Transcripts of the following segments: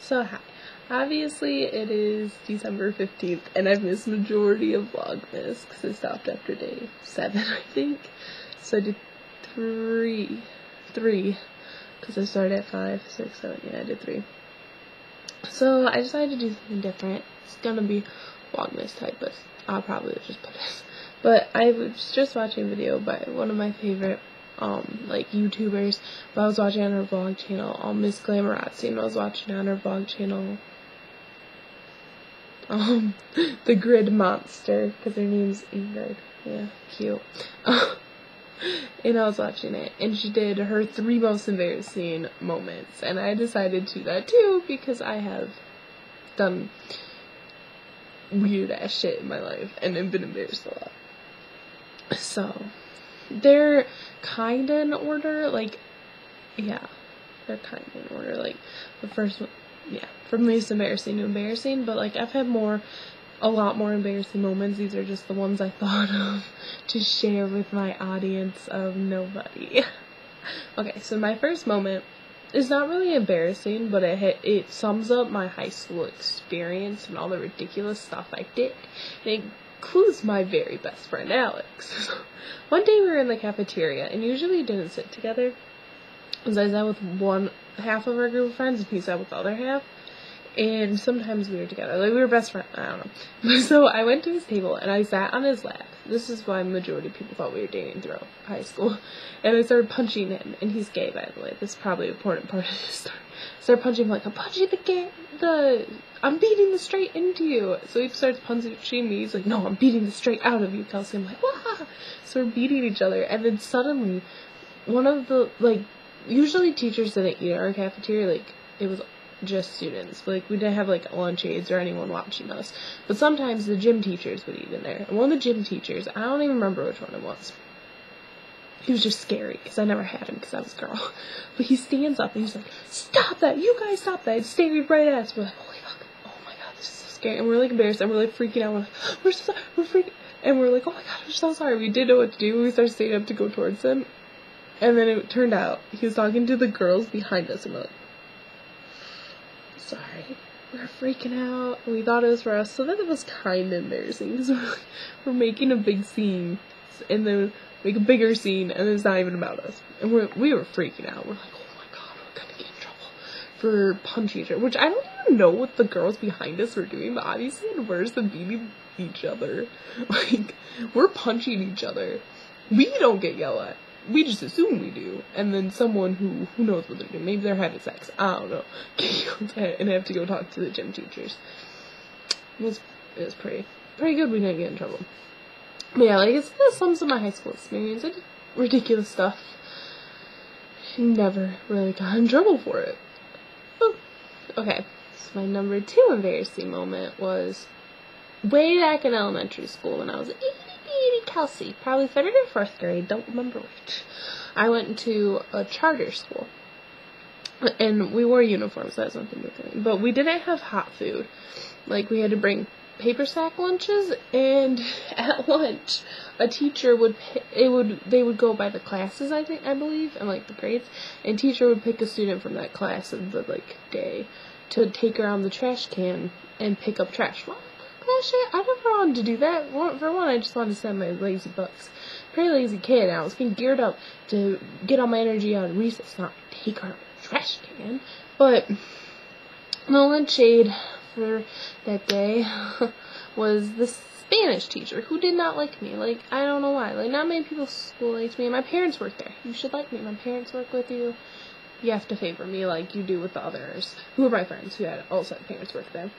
So hi. Obviously it is December 15th and I've missed majority of Vlogmas because I stopped after day 7 I think. So I did three because I started at 5, 6, 7, yeah I did 3. So I decided to do something different. It's gonna be Vlogmas type, but I'll probably just put this. But I was just watching a video by one of my favorite like YouTubers, but I was watching on her vlog channel, Miss Glamorazzi, and I was watching on her vlog channel the Grid Monster, because her name's Ingrid. Yeah, cute. And I was watching it, and she did her 3 most embarrassing moments, and I decided to do that too, because I have done weird ass shit in my life, and I've been embarrassed a lot. So, they're kinda in order, like, yeah, they're kinda in order, like, the first one, yeah, from least embarrassing to embarrassing, but, like, I've had a lot more embarrassing moments. These are just the ones I thought of to share with my audience of nobody. Okay, so my first moment is not really embarrassing, but it sums up my high school experience and all the ridiculous stuff I did. It includes my very best friend, Alex. One day we were in the cafeteria, and usually we didn't sit together, because I sat with one half of our group of friends, and he sat with the other half, and sometimes we were together, like, we were best friends, I don't know. So I went to his table, and I sat on his lap. This is why majority of people thought we were dating throughout high school. And I started punching him, and he's gay, by the way. This is probably an important part of this story. I started punching him, like, I'm punching I'm beating the straight into you. So he starts punching me. He's like, no, I'm beating the straight out of you, Kelsey. I'm like, wah! So we're beating each other. And then suddenly, one of the, like, usually teachers didn't eat at our cafeteria. Like, it was just students. Like, we didn't have, like, lunch aides or anyone watching us. But sometimes the gym teachers would eat in there. And one of the gym teachers, I don't even remember which one it was. He was just scary, because I never had him, because I was a girl. But he stands up, and he's like, stop that! You guys stop that! It's staring right at us. We're like, holy fuck. Oh my god, this is so scary. And we're, like, embarrassed, and we're, like, freaking out. We're like, we're so sorry. We're freaking... And we're like, oh my god, we're so sorry. We didn't know what to do. We started standing up to go towards him. And then it turned out he was talking to the girls behind us, and we're like, sorry. We're freaking out. We thought it was for us, so that was kind of embarrassing, because we're making a big scene, and then make a bigger scene, and it's not even about us. And we were freaking out. We're like, oh my god, we're gonna get in trouble for punching each other, which I don't even know what the girls behind us were doing, but obviously it's worse than beating each other. Like, we're punching each other. We don't get yelled at. We just assume we do, and then someone who knows what they're doing, maybe they're having sex, I don't know, and have to go talk to the gym teachers. It was pretty good. We didn't get in trouble. But yeah, like, that sums up my high school experience. I did ridiculous stuff. Never really got in trouble for it. Oh. Okay, so my number 2 embarrassing moment was way back in elementary school when I was Kelsey, probably 3rd or 4th grade, don't remember which. I went to a charter school, and we wore uniforms, that has nothing to do with it, but we didn't have hot food. Like, we had to bring paper sack lunches, and at lunch, a teacher they would go by the classes, I believe, and, like, the grades, and teacher would pick a student from that class of the, like, day to take around the trash can and pick up trash. Well, shit, I never wanted to do that. For one, I just wanted to send my lazy bucks. Pretty lazy kid, and I was getting geared up to get all my energy out of recess, not take her trash can. But the only shade for that day was the Spanish teacher, who did not like me. Like, I don't know why. Like, not many people at school liked me, and my parents work there. You should like me. My parents work with you. You have to favor me like you do with the others, who are my friends, who also had parents work there.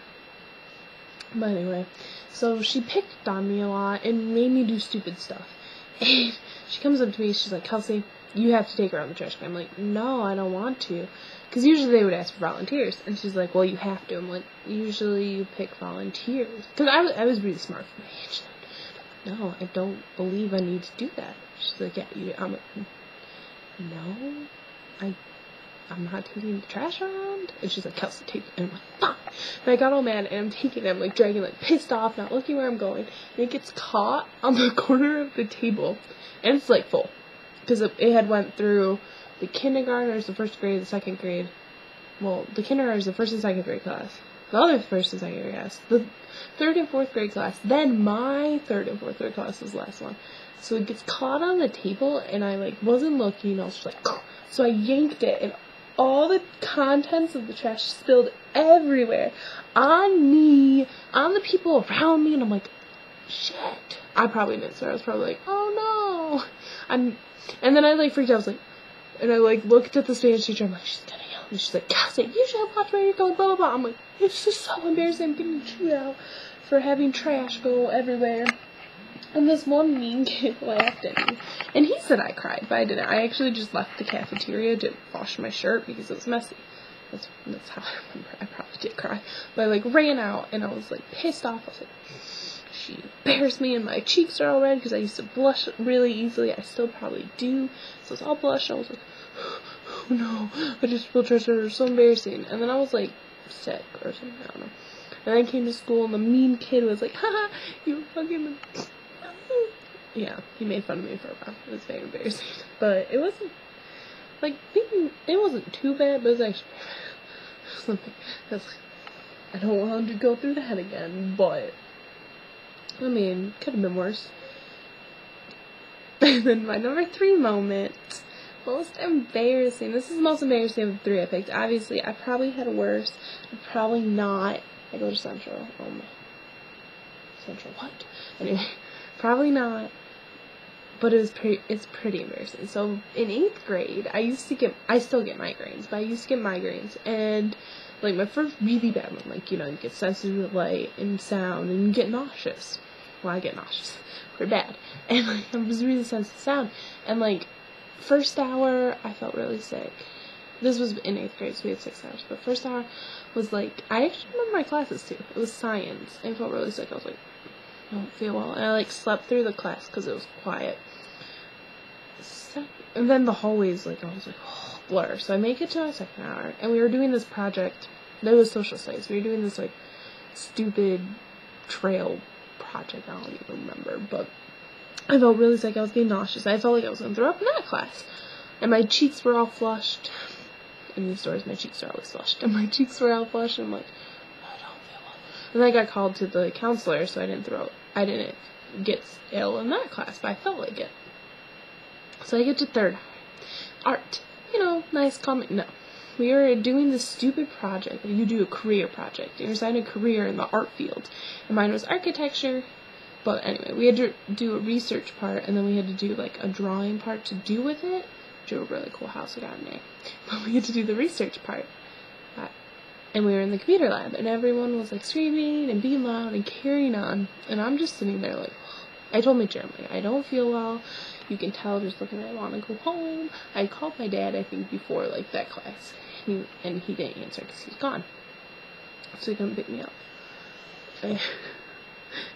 But anyway, so she picked on me a lot and made me do stupid stuff. And she comes up to me, she's like, Kelsey, you have to take her out of the trash can. I'm like, no, I don't want to. Because usually they would ask for volunteers. And she's like, well, you have to. I'm like, usually you pick volunteers. Because I was really smart for my age. No, I don't believe I need to do that. She's like, yeah, you do. I'm like, no, I'm not taking the trash around. And she's like, Kelsey, take it. And I'm like, fine. And I got all mad, and I'm taking it. I'm, like, dragging, like, pissed off, not looking where I'm going. And it gets caught on the corner of the table. And it's, like, full. Because it had went through the kindergartners, the 1st grade, the 2nd grade, well, the kindergarten is the first and second grade class. The other first and second grade class. The third and fourth grade class. Then my third and fourth grade class was the last one. So it gets caught on the table, and I, like, wasn't looking. I was just like, so I yanked it, and all the contents of the trash spilled everywhere. On me, on the people around me, and I'm like, shit. I probably didn't swear. I was probably like, oh no. And then I, like, freaked out. I was like, and I, like, looked at the Spanish teacher. I'm like, she's gonna yell. And she's like, Cassie, you should watch where you're going, blah, blah, blah. I'm like, it's just so embarrassing. I'm getting chewed out for having trash go everywhere. And this one mean kid laughed at me. And he said I cried, but I didn't. I actually just left the cafeteria to wash my shirt because it was messy. That's how I remember. I probably did cry. But I, like, ran out, and I was, like, pissed off. I was like, she embarrassed me, and my cheeks are all red because I used to blush really easily. I still probably do. So it's all blush. I was like, oh no, I just feel trash. It was so embarrassing. And then I was, like, sick or something. I don't know. And I came to school, and the mean kid was like, haha, you fucking... Yeah, he made fun of me for a while. It was very embarrassing. But it wasn't, like, it wasn't too bad, but it was actually something. I don't want to go through that again, but, I mean, could have been worse. And then my number 3 moment, most embarrassing. This is the most embarrassing of the 3 I picked. Obviously, I probably had worse. Probably not. I go to Central. Central what? Anyway, probably not. But it's pretty embarrassing. So in 8th grade, I still get migraines, but I used to get migraines, and, like, my first really bad one, like, you know, you get sensitive to light and sound, and you get nauseous. Well, I get nauseous. Pretty bad. And, like, I was really sensitive to sound. And, like, first hour, I felt really sick. This was in 8th grade, so we had 6 hours. But first hour was, like, I actually remember my classes, too. It was science. I felt really sick. I was like, I don't feel well. And I, like, slept through the class because it was quiet. And then the hallways, like, I was like, oh, blur. So I make it to my second hour, and we were doing this project. That was social studies. We were doing this, like, stupid trail project. I don't even remember, but I felt really sick. I was getting nauseous. I felt like I was going to throw up in that class. And my cheeks were all flushed. In these stories, my cheeks are always flushed. And my cheeks were all flushed, and I'm like, I don't feel well. And then I got called to the counselor, so I didn't get ill in that class, but I felt like it. So I get to third art. You know, nice comment. No. We were doing this stupid project. You do a career project. You're assigned a career in the art field. And mine was architecture. But anyway, we had to do a research part, and then we had to do, like, a drawing part to do with it. Drew a really cool house we got in there. But we had to do the research part. And we were in the computer lab, and everyone was, like, screaming and being loud and carrying on. And I'm just sitting there, like, I told my germ, like, I don't feel well. You can tell just looking at me, I want to go home. I called my dad, I think, before, like, that class. And he didn't answer because he was gone. So he couldn't pick me up. And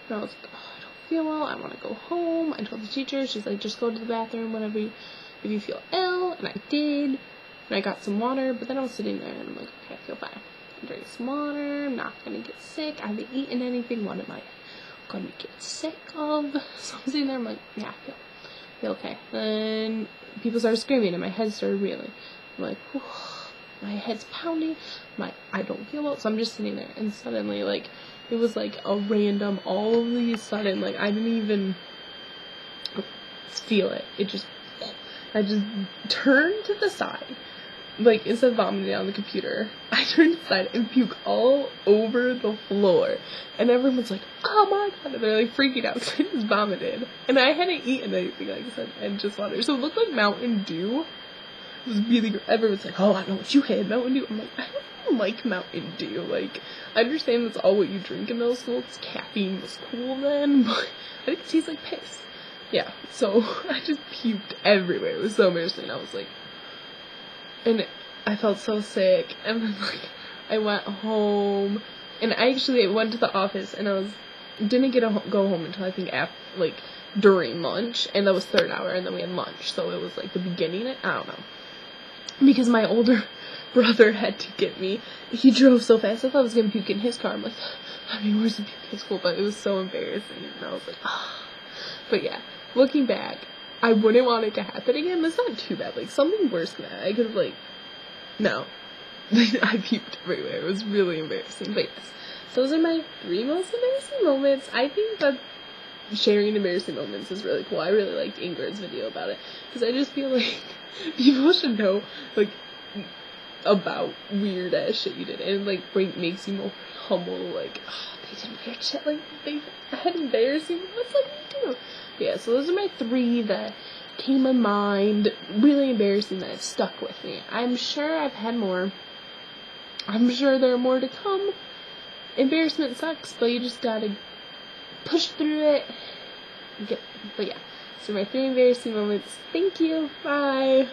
I was like, oh, I don't feel well. I want to go home. I told the teacher. She's like, just go to the bathroom whenever if you feel ill. And I did. And I got some water. But then I was sitting there, and I'm like, okay, I feel fine. I'm drinking some water. I'm not going to get sick. I haven't eaten anything. What am I going to get sick of? So I'm sitting there. I'm like, yeah, I feel okay. Then people started screaming, and my head started reeling. I'm like, whew. My head's pounding. I don't feel well. So I'm just sitting there, and suddenly, like, it was like a random, all of a sudden, like, I didn't even feel it. I just turned to the side. Like, instead of vomiting on the computer, I turned to the side and puke all over the floor. And everyone's like, oh my god. And they're, like, freaking out because I just vomited. And I hadn't eaten anything, like I said, and just water. So it looked like Mountain Dew. It was really good. Everyone's like, oh, I know what you had, Mountain Dew. I'm like, I don't like Mountain Dew. Like, I understand that's all what you drink in middle school. It's caffeine was cool then, but I think it tastes like piss. Yeah, so I just puked everywhere. It was so embarrassing. I was like, and I felt so sick. And then, like, I went home, and I went to the office, and didn't get to go home until I think during lunch, and that was third hour, and then we had lunch. So it was like the beginning. I don't know. Because my older brother had to get me. He drove so fast, I thought I was going to puke in his car. I'm like, I mean, where's the puke in school? But it was so embarrassing. And I was like, ah. But yeah, looking back, I wouldn't want it to happen again. But it's not too bad. Like, something worse than that. I could have, like, no. I puked everywhere. It was really embarrassing. But yes, those are my 3 most embarrassing moments. I think that sharing embarrassing moments is really cool. I really liked Ingrid's video about it, because I just feel like people should know, like, about weird ass shit you did, and like makes you more humble. Like, oh, they did weird shit. Like, they had embarrassing moments like me too. Yeah, so those are my 3 that came to mind. Really embarrassing, that stuck with me. I'm sure I've had more. I'm sure there are more to come. Embarrassment sucks, but you just gotta push through it. But yeah, so my 3 embarrassing moments. Thank you. Bye.